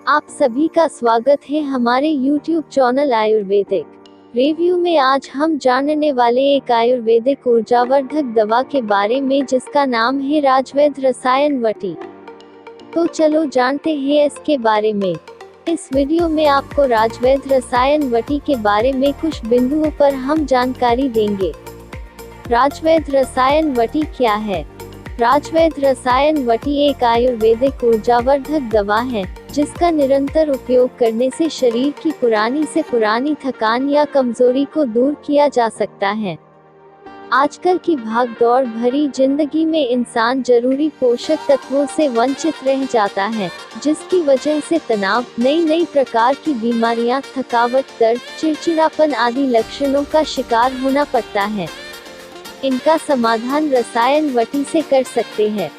आप सभी का स्वागत है हमारे YouTube चैनल आयुर्वेदिक रिव्यू में। आज हम जानने वाले एक आयुर्वेदिक ऊर्जावर्धक दवा के बारे में जिसका नाम है राजवैद्य रसायन वटी। तो चलो जानते हैं इसके बारे में। इस वीडियो में आपको राजवैद्य रसायन वटी के बारे में कुछ बिंदुओं पर हम जानकारी देंगे। राजवैद्य रसायन वटी क्या है? राजवैद्य रसायन वटी एक आयुर्वेदिक ऊर्जावर्धक दवा है जिसका निरंतर उपयोग करने से शरीर की पुरानी से पुरानी थकान या कमजोरी को दूर किया जा सकता है। आजकल की भागदौड़ भरी जिंदगी में इंसान जरूरी पोषक तत्वों से वंचित रह जाता है, जिसकी वजह से तनाव, नई प्रकार की बीमारियां, थकावट, दर्द, चिड़चिड़ापन आदि लक्षणों का शिकार होना पड़ता है। इनका समाधान रसायन वटी से कर सकते हैं।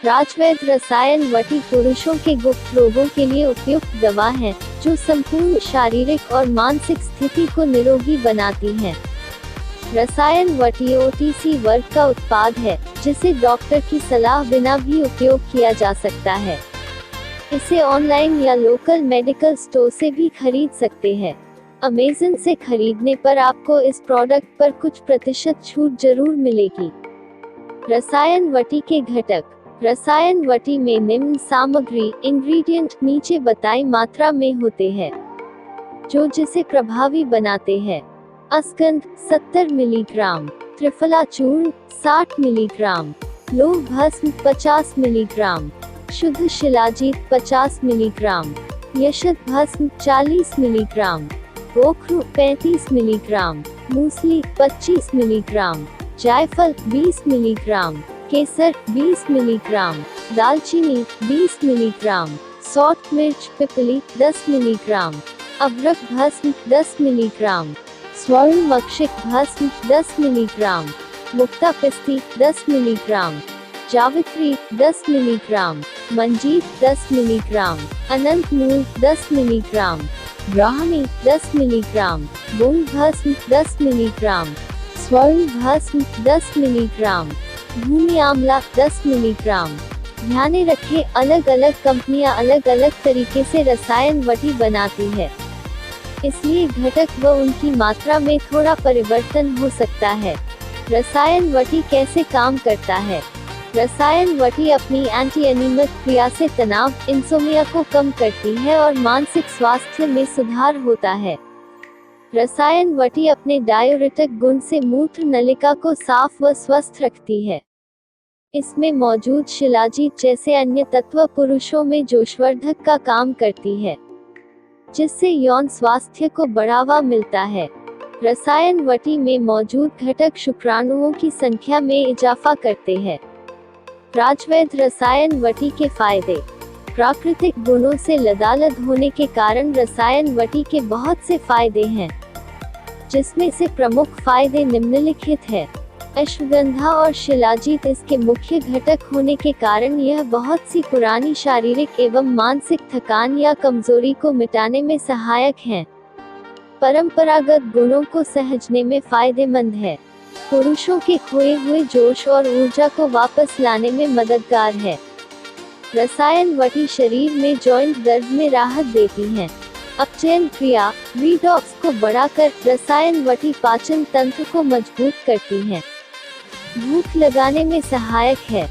राजवैद्य रसायन वटी पुरुषों के गुप्त रोगों के लिए उपयुक्त दवा है जो संपूर्ण शारीरिक और मानसिक स्थिति को निरोगी बनाती है। रसायन वटी OTC वर्ग का उत्पाद है जिसे डॉक्टर की सलाह बिना भी उपयोग किया जा सकता है। इसे ऑनलाइन या लोकल मेडिकल स्टोर से भी खरीद सकते हैं। अमेज़न से खरीदने पर आपको इस प्रोडक्ट पर कुछ प्रतिशत छूट जरूर मिलेगी। रसायन वटी के घटक। रसायन वटी में निम्न सामग्री इंग्रेडिएंट नीचे बताई मात्रा में होते हैं जो जिसे प्रभावी बनाते हैं। अस्गंध 70 मिलीग्राम, त्रिफला चूर्ण 60 मिलीग्राम, लौह भस्म 50 मिलीग्राम, शुद्ध शिलाजीत 50 मिलीग्राम, यशत भस्म 40 मिलीग्राम, गोखरू 35 मिलीग्राम, मूसली 25 मिलीग्राम, जायफल 20 मिलीग्राम, केसर 20 मिलीग्राम, दालचीनी 20 मिलीग्राम, सौंठ मिर्च पिपली 10 मिलीग्राम, अदरक भस्म 10 मिलीग्राम, स्वर्ण मक्षिक भस्म 10 मिलीग्राम, मुक्ता पिस्ती 10 मिलीग्राम, जावित्री 10 मिलीग्राम, मंजीर 10 मिलीग्राम, अनंत मूल 10 मिलीग्राम, ब्राह्मी 10 मिलीग्राम, मूंग भस्म 10 मिलीग्राम, स्वर्ण भस्म 10 मिलीग्राम, भूमि आंवला 10 मिलीग्राम। ध्यान रखें, अलग अलग कंपनियां अलग अलग तरीके से रसायन वटी बनाती है, इसलिए घटक व उनकी मात्रा में थोड़ा परिवर्तन हो सकता है। रसायन वटी कैसे काम करता है? रसायन वटी अपनी एंटी एनीमिक क्रिया से तनाव, इंसोम्निया को कम करती है और मानसिक स्वास्थ्य में सुधार होता है। रसायन वटी अपने डायूरेटिक गुण से मूत्र नलिका को साफ व स्वस्थ रखती है। इसमें मौजूद शिलाजीत जैसे अन्य तत्व पुरुषों में जोशवर्धक का काम करती है, जिससे यौन स्वास्थ्य को बढ़ावा मिलता है। रसायन वटी में मौजूद घटक शुक्राणुओं की संख्या में इजाफा करते हैं। राजवैद्य रसायन वटी के फायदे। प्राकृतिक गुणों से लदालद होने के कारण रसायन वटी के बहुत से फायदे हैं, जिसमें से प्रमुख फायदे निम्नलिखित है। अश्वगंधा और शिलाजीत इसके मुख्य घटक होने के कारण यह बहुत सी पुरानी शारीरिक एवं मानसिक थकान या कमजोरी को मिटाने में सहायक हैं। परंपरागत गुणों को सहेजने में फायदेमंद है। पुरुषों के खोए हुए जोश और ऊर्जा को वापस लाने में मददगार है। रसायन वटी शरीर में जॉइंट दर्द में राहत देती हैं। अपचयन क्रिया, रीडॉक्स को बढ़ाकर रसायन वटी पाचन तंत्र को मजबूत करती हैं। भूख लगाने में सहायक है।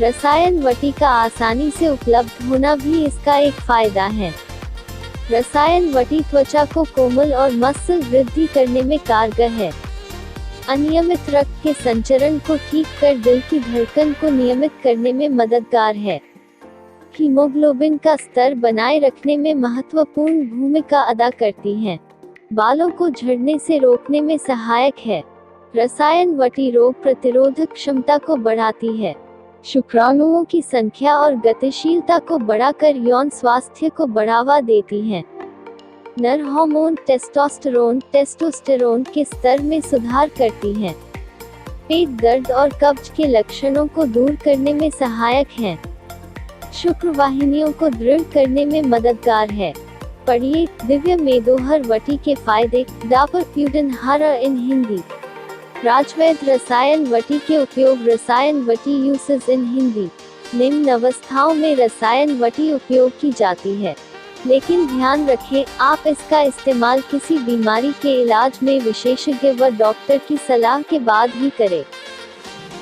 रसायन वटी का आसानी से उपलब्ध होना भी इसका एक फायदा है। रसायन वटी त्वचा को कोमल और मसल वृद्धि करने में कारगर है। अनियमित रक्त के संचरण को ठीक कर दिल की धड़कन को नियमित करने में मददगार है। हीमोग्लोबिन का स्तर बनाए रखने में महत्वपूर्ण भूमिका अदा करती हैं। बालों को झड़ने से रोकने में सहायक है। रसायन वटी रोग प्रतिरोधक क्षमता को बढ़ाती है। शुक्राणुओं की संख्या और गतिशीलता को बढ़ाकर यौन स्वास्थ्य को बढ़ावा देती हैं। नर हार्मोन टेस्टोस्टेरोन के स्तर में सुधार करती हैं। पेट दर्द और कब्ज के लक्षणों को दूर करने में सहायक हैं। शुक्र वाहिनियों को दृढ़ करने में मददगार है। पढ़िए दिव्य मेदोहर वटी के फायदे, डाबर प्यूडन हारा इन हिंदी। राजवैद्य रसायन वटी के उपयोग। रसायन वटी यूसेस इन हिंदी। निम्न अवस्थाओं में रसायन वटी उपयोग की जाती है। लेकिन ध्यान रखें, आप इसका इस्तेमाल किसी बीमारी के इलाज में विशेषज्ञ व डॉक्टर की सलाह के बाद ही करें।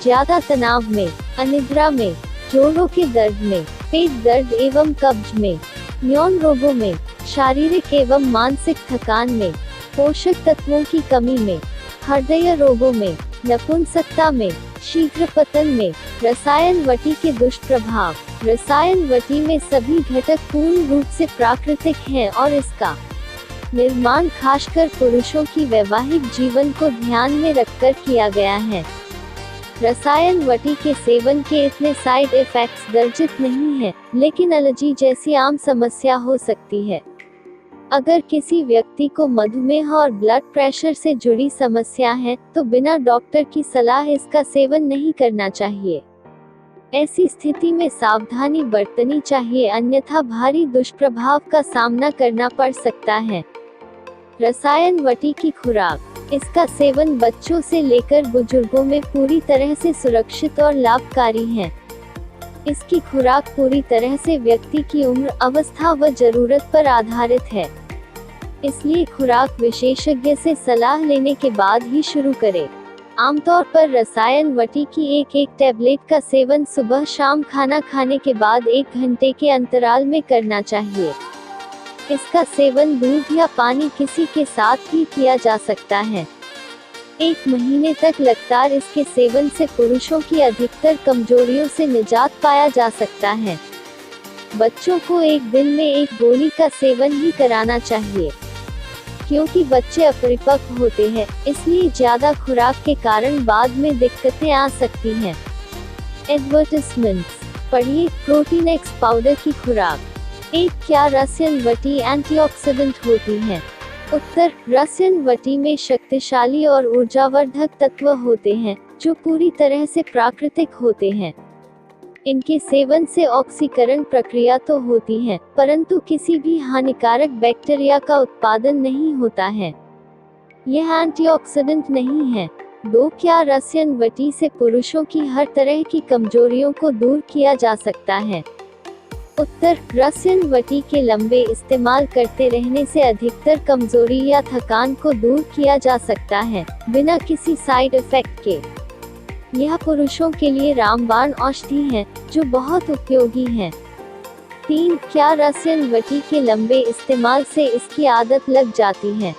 ज्यादा तनाव में, अनिद्रा में, जोड़ों के दर्द में, पेट दर्द एवं कब्ज में, यौन रोगों में, शारीरिक एवं मानसिक थकान में, पोषक तत्वों की कमी में, हृदय रोगों में, नपुंसकता में, शीघ्र पतन में, रसायन वटी के दुष्प्रभाव। रसायन वटी में सभी घटक पूर्ण रूप से प्राकृतिक हैं और इसका निर्माण खासकर पुरुषों की वैवाहिक जीवन को ध्यान में रखकर किया गया है। रसायन वटी के सेवन के इतने साइड इफेक्ट्स दर्जित नहीं है, लेकिन एलर्जी जैसी आम समस्या हो सकती है। अगर किसी व्यक्ति को मधुमेह और ब्लड प्रेशर से जुड़ी समस्या है, तो बिना डॉक्टर की सलाह इसका सेवन नहीं करना चाहिए। ऐसी स्थिति में सावधानी बरतनी चाहिए, अन्यथा भारी दुष्प्रभाव का सामना करना पड़ सकता है। रसायन वटी की खुराक। इसका सेवन बच्चों से लेकर बुजुर्गों में पूरी तरह से सुरक्षित और लाभकारी है। इसकी खुराक पूरी तरह से व्यक्ति की उम्र, अवस्था व जरूरत पर आधारित है, इसलिए खुराक विशेषज्ञ से सलाह लेने के बाद ही शुरू करें। आमतौर पर रसायन वटी की एक टैबलेट का सेवन सुबह शाम खाना खाने के बाद 1 घंटे के अंतराल में करना चाहिए। इसका सेवन दूध या पानी किसी के साथ भी किया जा सकता है। 1 महीने तक लगातार इसके सेवन से पुरुषों की अधिकतर कमजोरियों से निजात पाया जा सकता है। बच्चों को 1 दिन में 1 गोली का सेवन ही कराना चाहिए, क्योंकि बच्चे अपरिपक्व होते हैं, इसलिए ज्यादा खुराक के कारण बाद में दिक्कतें आ सकती हैं। एडवर्टाइजमेंट्स पढ़िए। प्रोटीन एक्स पाउडर की खुराक। क्या रसायन वटी एंटीऑक्सीडेंट होती है? उत्तर, रसायन वटी में शक्तिशाली और ऊर्जावर्धक तत्व होते हैं, जो पूरी तरह से प्राकृतिक होते हैं। इनके सेवन से ऑक्सीकरण प्रक्रिया तो होती है, परंतु किसी भी हानिकारक बैक्टीरिया का उत्पादन नहीं होता है। यह एंटीऑक्सीडेंट नहीं है। 2 क्या रसायन वटी से पुरुषों की हर तरह की कमजोरियों को दूर किया जा सकता है? उत्तर, रसायन वटी के लंबे इस्तेमाल करते रहने से अधिकतर कमजोरी या थकान को दूर किया जा सकता है, बिना किसी साइड इफेक्ट के। यह पुरुषों के लिए रामबाण औषधि है, जो बहुत उपयोगी है। 3 क्या रसायन वटी के लंबे इस्तेमाल से इसकी आदत लग जाती है?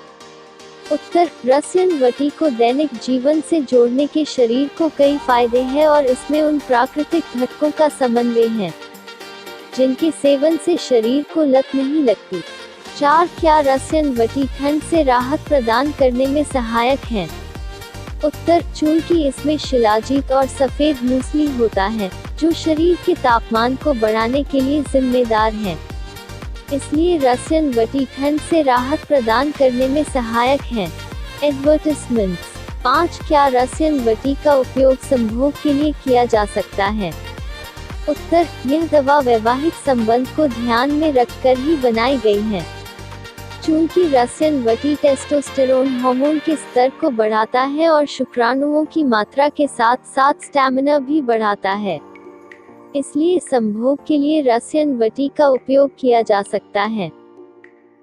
उत्तर, रसायन वटी को दैनिक जीवन से जोड़ने के शरीर को कई फायदे हैं और इसमें उन प्राकृतिक घटकों का समन्वय है, जिनके सेवन से शरीर को लत नहीं लगती। 4 क्या रसायन वटी ठंड से राहत प्रदान करने में सहायक है? उत्तर, चूंकि इसमें शिलाजीत और सफेद मूसली होता है, जो शरीर के तापमान को बढ़ाने के लिए जिम्मेदार है, इसलिए रसायन वटी ठंड से राहत प्रदान करने में सहायक है। एडवर्टाइजमेंट्स। 5 क्या रसायन वटी का उपयोग संभोग के लिए किया जा सकता है? उत्तर, यह दवा वैवाहिक संबंध को ध्यान में रखकर ही बनाई गई है। चूंकि रसायन वटी टेस्टोस्टेरोन हार्मोन के स्तर को बढ़ाता है और शुक्राणुओं की मात्रा के साथ साथ स्टैमिना भी बढ़ाता है, इसलिए संभोग के लिए रसायन वटी का उपयोग किया जा सकता है।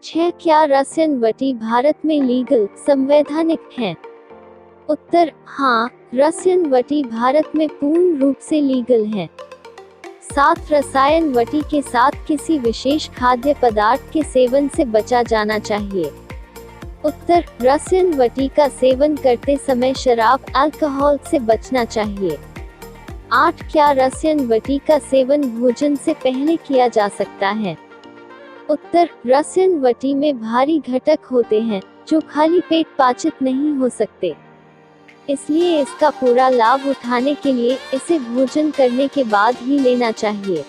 6 क्या रसायन वटी भारत में लीगल, संवैधानिक है? उत्तर, हाँ, रसायन वटी भारत में पूर्ण रूप से लीगल है। 7 रसायन वटी के साथ किसी विशेष खाद्य पदार्थ के सेवन से बचा जाना चाहिए। उत्तर, रसायन वटी का सेवन करते समय शराब, अल्कोहल से बचना चाहिए। 8 क्या रसायन वटी का सेवन भोजन से पहले किया जा सकता है? उत्तर, रसायन वटी में भारी घटक होते हैं, जो खाली पेट पाचित नहीं हो सकते, इसलिए इसका पूरा लाभ उठाने के लिए इसे भोजन करने के बाद ही लेना चाहिए।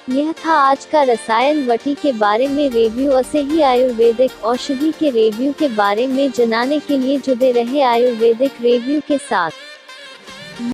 यह था आज का रसायन वटी के बारे में रिव्यू। ऐसे ही आयुर्वेदिक औषधि के रिव्यू के बारे में जानने के लिए जुड़े रहे आयुर्वेदिक रिव्यू के साथ।